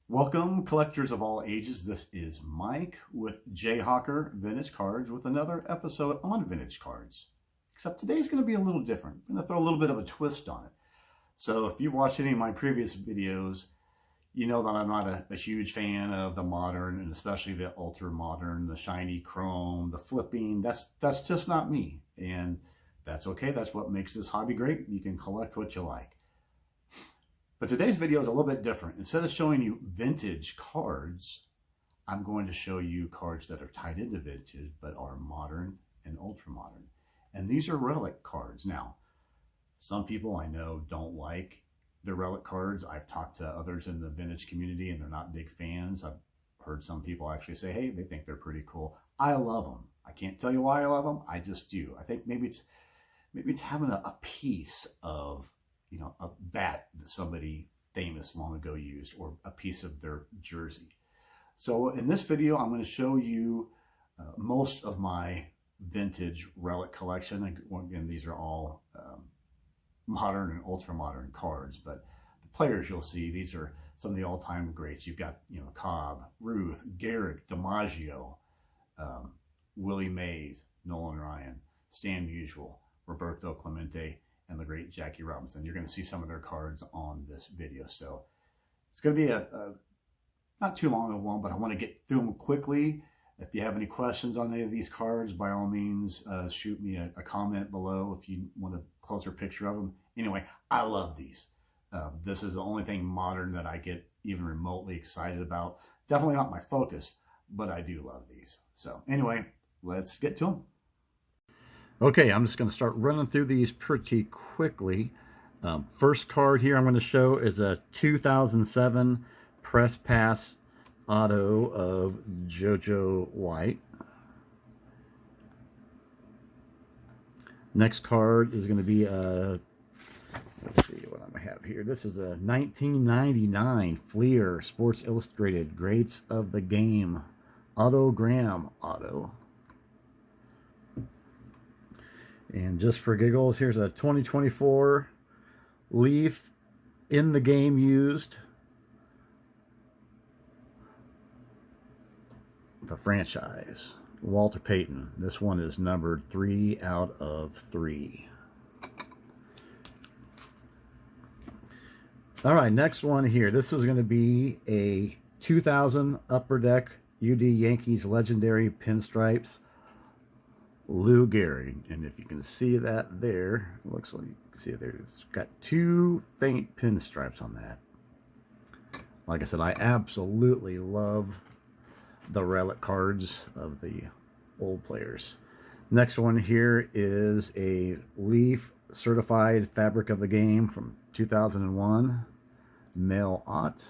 Welcome, collectors of all ages. This is Mike with Jayhawker Vintage Cards with another episode on vintage cards. Except today's going to be a little different. I'm going to throw a little bit of a twist on it. So if you've watched any of my previous videos, you know that I'm not a huge fan of the modern, and especially the ultra modern, the shiny chrome, the flipping. That's just not me. And that's okay. That's what makes this hobby great. You can collect what you like. But today's video is a little bit different. Instead of showing you vintage cards, I'm going to show you cards that are tied into vintage, but are modern and ultra modern. And these are relic cards. Now, some people I know don't like the relic cards. I've talked to others in the vintage community and they're not big fans. I've heard some people actually say, hey, they think they're pretty cool. I love them. I can't tell you why I love them. I just do. I think maybe it's having a piece of, you know, a bat that somebody famous long ago used, or a piece of their jersey. So in this video, I'm going to show you most of my vintage relic collection. Again, these are all modern and ultra modern cards, but the players you'll see, these are some of the all-time greats. You've got, you know, Cobb, Ruth, Garrick, DiMaggio, Willie Mays, Nolan Ryan, Stan Musial, Roberto Clemente, and the great Jackie Robinson. You're going to see some of their cards on this video. So it's going to be a not too long of one, but I want to get through them quickly. If you have any questions on any of these cards, by all means, shoot me a comment below if you want a closer picture of them. Anyway, I love these. This is the only thing modern that I get even remotely excited about. Definitely not my focus, but I do love these. So anyway, let's get to them. Okay, I'm just going to start running through these pretty quickly. First card here I'm going to show is a 2007 Press Pass Auto of JoJo White. Next card is going to be a, let's see what I'm going to have here. This is a 1999 Fleer Sports Illustrated Greats of the Game Autogram Auto. And just for giggles, here's a 2024 Leaf in the game used. The franchise, Walter Payton. This one is numbered 3 out of 3. All right, next one here. This is going to be a 2000 Upper Deck UD Yankees Legendary Pinstripes Lou Gehrig, and if you can see that there, it looks like you can see it there. It's got 2 faint pinstripes on that. Like I said, I absolutely love the relic cards of the old players. Next one here is a Leaf Certified Fabric of the Game from 2001, Mel Ott.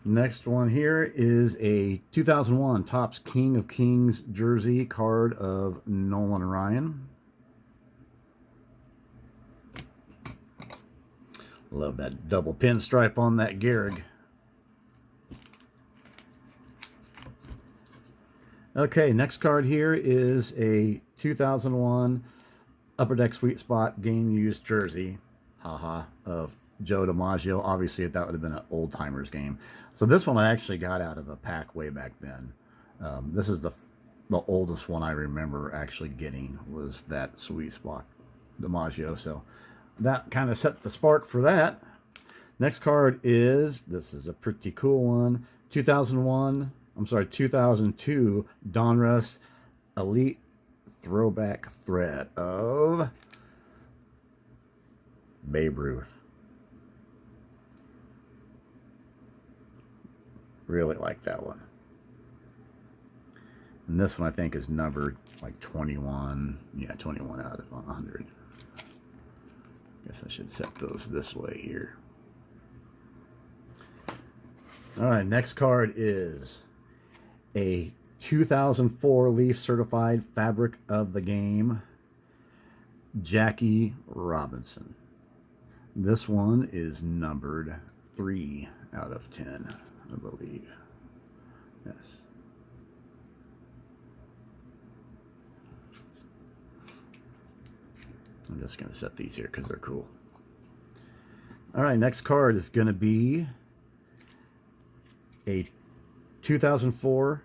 Next one here is a 2001 Topps King of Kings jersey card of Nolan Ryan. Love that double pinstripe on that Gehrig. Okay, next card here is a 2001 Upper Deck Sweet Spot game used jersey, of Joe DiMaggio. Obviously, that would have been an old-timers game. So this one I actually got out of a pack way back then. This is the oldest one I remember actually getting, was that Sweet Spot DiMaggio. So that kind of set the spark for that. Next card is, this is a pretty cool one, 2002 Donruss Elite Throwback Thread of Babe Ruth. Really like that one. And this one I think is numbered like 21. Yeah, 21 out of 100. Guess I should set those this way here. All right, next card is a 2004 Leaf Certified Fabric of the Game, Jackie Robinson. This one is numbered 3 out of 10, I believe. Yes. I'm just going to set these here because they're cool. All right, next card is going to be a 2004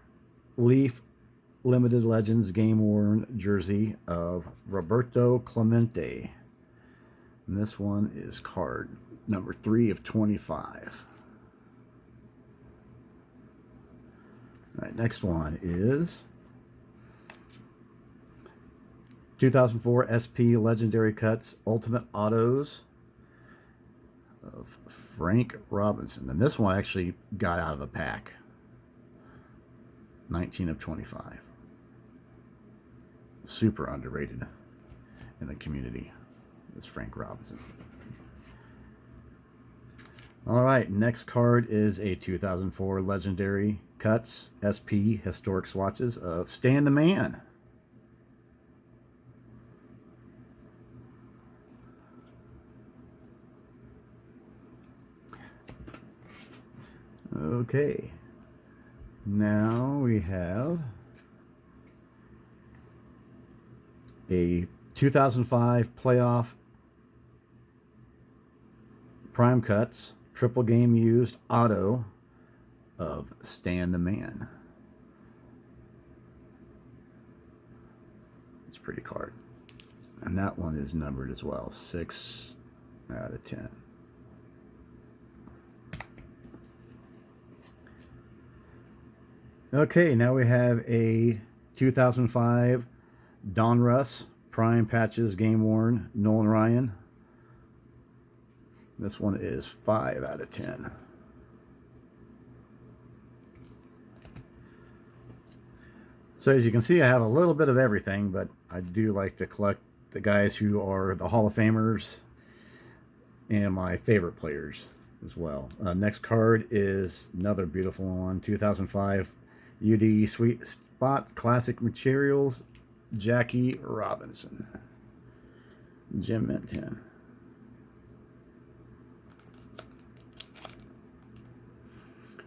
Leaf Limited Legends game worn jersey of Roberto Clemente. And this one is card number 3 of 25. All right, next one is 2004 SP Legendary Cuts Ultimate Autos of Frank Robinson. And this one actually got out of a pack. 19 of 25. Super underrated in the community. This Frank Robinson. All right, next card is a 2004 Legendary Cuts SP Historic Swatches of Stan the Man. Okay, now we have a 2005 Playoff Prime Cuts Triple Game Used Auto of Stan the Man. It's a pretty card. And that one is numbered as well. 6 out of 10. Okay, now we have a 2005 Donruss Prime Patches Game Worn Nolan Ryan. This one is 5 out of 10. So as you can see, I have a little bit of everything, but I do like to collect the guys who are the Hall of Famers and my favorite players as well. Next card is another beautiful one, 2005 UD Sweet Spot Classic Materials, Jackie Robinson. Gem Mint 10.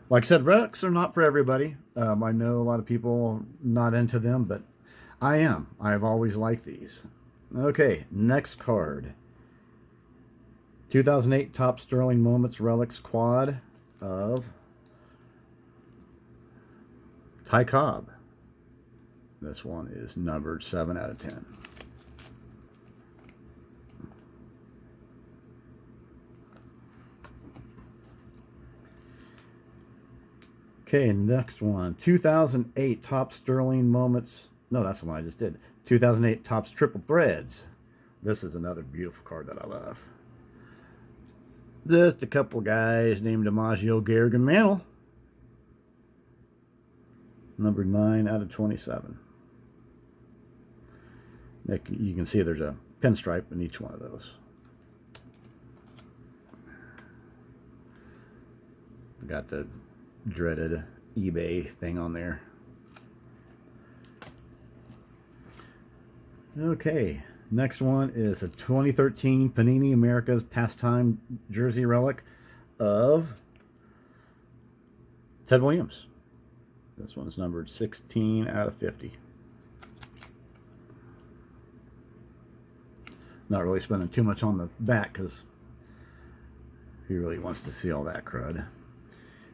Like I said, relics are not for everybody. I know a lot of people not into them, but I am. I've always liked these. Okay, next card. 2008 Top Sterling Moments Relics Quad of Ty Cobb. This one is numbered 7 out of 10. Okay, next one. 2008 Top Sterling Moments. No, that's the one I just did. 2008 Topps Triple Threads. This is another beautiful card that I love. Just a couple guys named DiMaggio, Gehrig, and Mantle. Number 9 out of 27. You can see there's a pinstripe in each one of those. We got the dreaded eBay thing on there. Okay, next one is a 2013 Panini America's Pastime Jersey Relic of Ted Williams. This one's numbered 16 out of 50. Not really spending too much on the back because he really wants to see all that crud.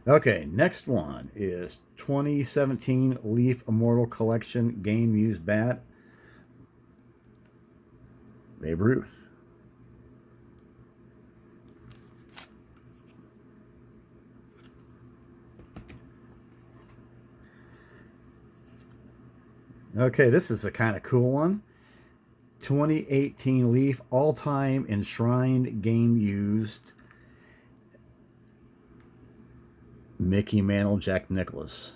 Okay, next one is 2017 Leaf Immortal Collection Game Used Bat, Babe Ruth. Okay, this is a kind of cool one. 2018 Leaf All-Time Enshrined Game Used Mickey Mantle, Jack Nicklaus.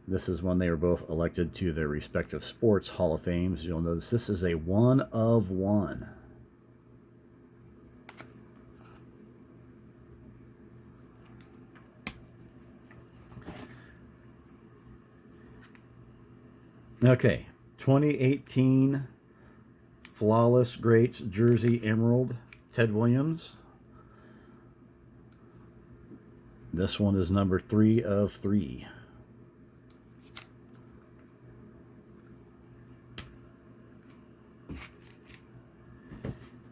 This is when they were both elected to their respective sports Hall of Fames. You'll notice this is a 1 of 1. Okay, 2018 Flawless Greats Jersey Emerald, Ted Williams. This one is number 3 of 3.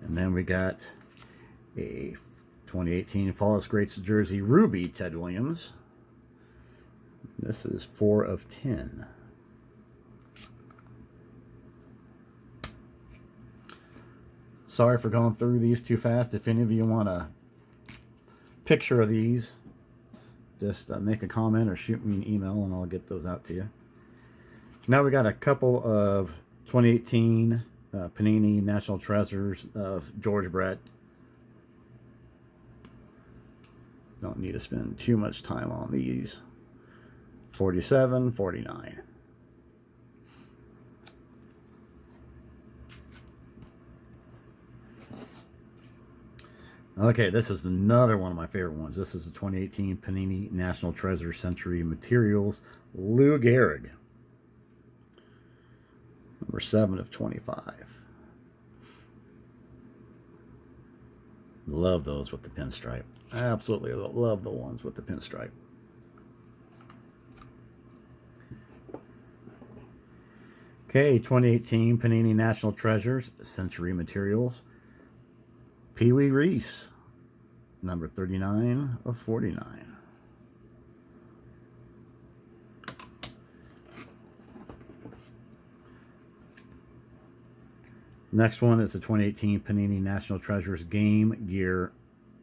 And then we got a 2018 Flawless Greats Jersey Ruby, Ted Williams. This is 4 of 10. Sorry for going through these too fast. If any of you want a picture of these, just make a comment or shoot me an email and I'll get those out to you. Now we got a couple of 2018 Panini National Treasures of George Brett. Don't need to spend too much time on these. 47, 49. Okay, this is another one of my favorite ones. This is the 2018 Panini National Treasure Century Materials Lou Gehrig. Number 7 of 25. Love those with the pinstripe. Absolutely love the ones with the pinstripe. Okay, 2018 Panini National Treasures Century Materials. Pee Wee Reese, number 39 of 49. Next one is the 2018 Panini National Treasures Game Gear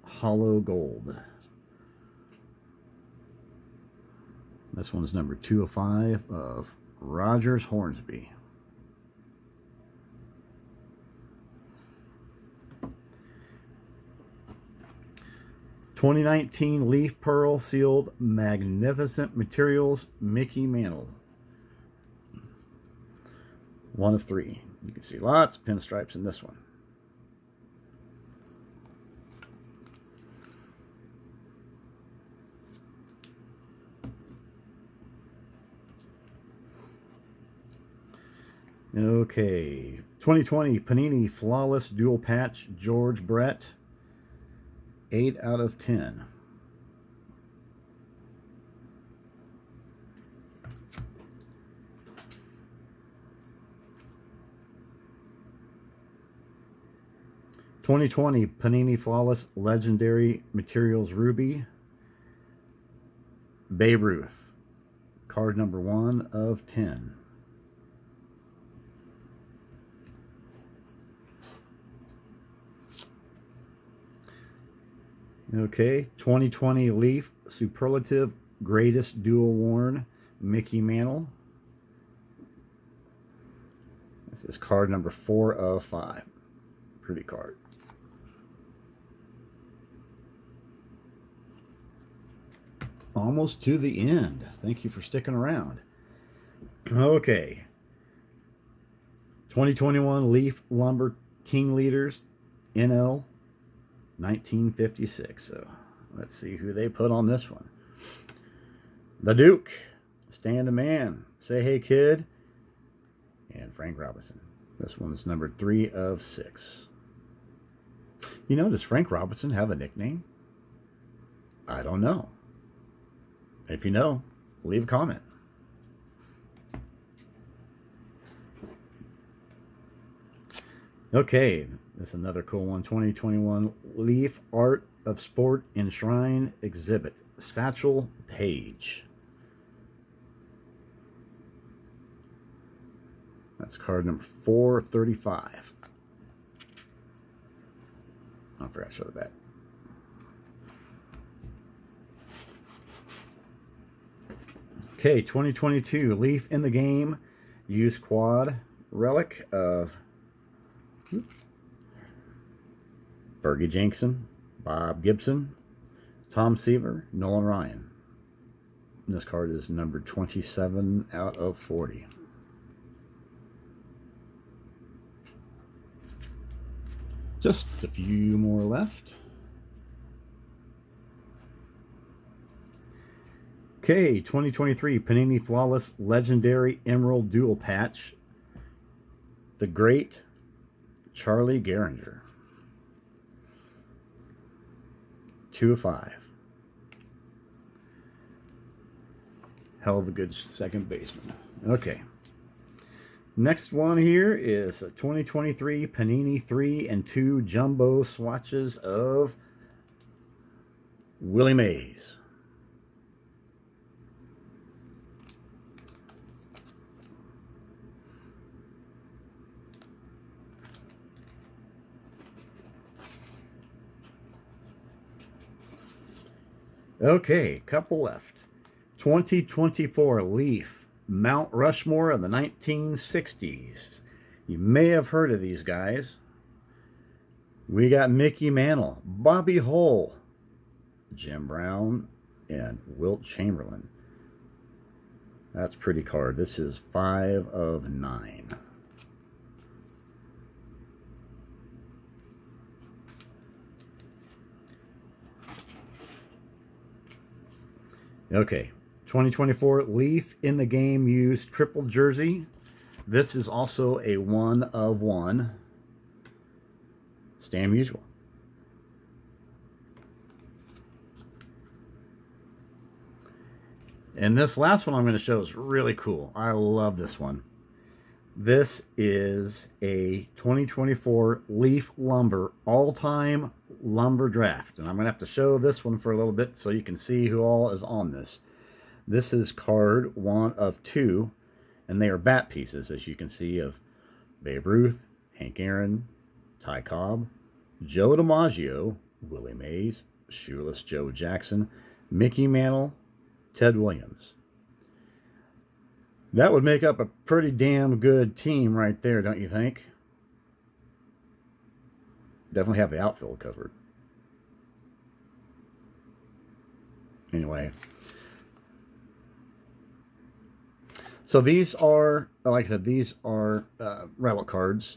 Hollow Gold. This one is number 2 of 5 of Rogers Hornsby. '19 Leaf Pearl Sealed Magnificent Materials Mickey Mantle. 1 of 3. You can see lots of pinstripes in this one. Okay, 2020 Panini Flawless Dual Patch George Brett. 8 out of 10. '20 Panini Flawless Legendary Materials Ruby. Babe Ruth. Card number 1 of 10. Okay, 2020 Leaf Superlative Greatest Dual Worn Mickey Mantle. This is card number 4 of 5. Pretty card. Almost to the end. Thank you for sticking around. Okay. 2021 Leaf Lumber King Leaders NL 1956. So let's see who they put on this one. The Duke, Stan the Man, Say Hey Kid, and Frank Robinson. This one's number 3 of 6. You know, does Frank Robinson have a nickname? I don't know. If you know, leave a comment. Okay, this is another cool one. 2021 Leaf Art of Sport Enshrine Exhibit. Satchel Paige. That's card number 435. I forgot to show the back. Okay, 2022 Leaf in the Game Use Quad Relic of Fergie Jenkson, Bob Gibson, Tom Seaver, Nolan Ryan. And this card is number 27 out of 40. Just a few more left. Okay, 2023 Panini Flawless Legendary Emerald Dual Patch. The Great Charlie Gehringer. 2 of 5. Hell of a good second baseman. Okay. Next one here is a 2023 Panini 3 and 2 Jumbo Swatches of Willie Mays. Okay, couple left. 2024 Leaf, Mount Rushmore of the 1960s. You may have heard of these guys. We got Mickey Mantle, Bobby Hull, Jim Brown, and Wilt Chamberlain. That's a pretty card. This is 5 of 9. Okay, 2024 Leaf in the Game used triple jersey. This is also a 1 of 1. Stan Musial. And this last one I'm going to show is really cool. I love this one. This is a 2024 Leaf Lumber all-time lumber draft. And I'm going to have to show this one for a little bit so you can see who all is on this. This is card 1 of 2. And they are bat pieces, as you can see, of Babe Ruth, Hank Aaron, Ty Cobb, Joe DiMaggio, Willie Mays, Shoeless Joe Jackson, Mickey Mantle, Ted Williams. That would make up a pretty damn good team right there, don't you think? Definitely have the outfield covered. Anyway. So these are, like I said, these are Relic cards.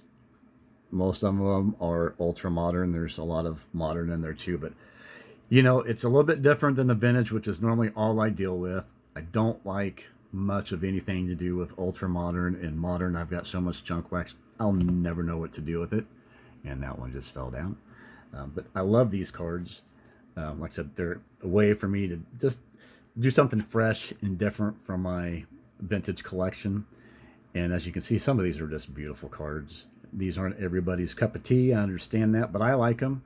Most of them are ultra modern. There's a lot of modern in there too, but you know, it's a little bit different than the vintage, which is normally all I deal with. I don't like much of anything to do with ultra modern and modern. I've got so much junk wax, I'll never know what to do with it. And that one just fell down. But I love these cards. Like I said, they're a way for me to just do something fresh and different from my vintage collection. And as you can see, some of these are just beautiful cards. These aren't everybody's cup of tea, I understand that, but I like them.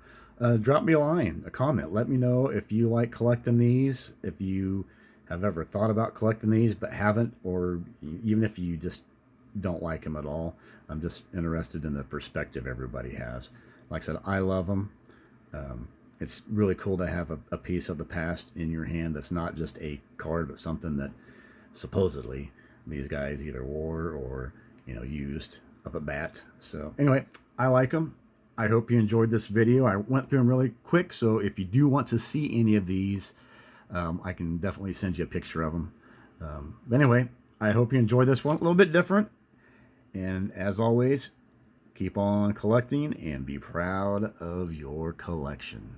Drop me a line, a comment. Let me know if you like collecting these, if you have ever thought about collecting these but haven't, or even if you just don't like them at all. I'm just interested in the perspective everybody has. Like I said, I love them. It's really cool to have a piece of the past in your hand that's not just a card, but something that supposedly these guys either wore or, you know, used up at bat. So anyway, I like them. I hope you enjoyed this video. I went through them really quick, so if you do want to see any of these, I can definitely send you a picture of them. But anyway, I hope you enjoyed this one. A little bit different. And as always, keep on collecting and be proud of your collection.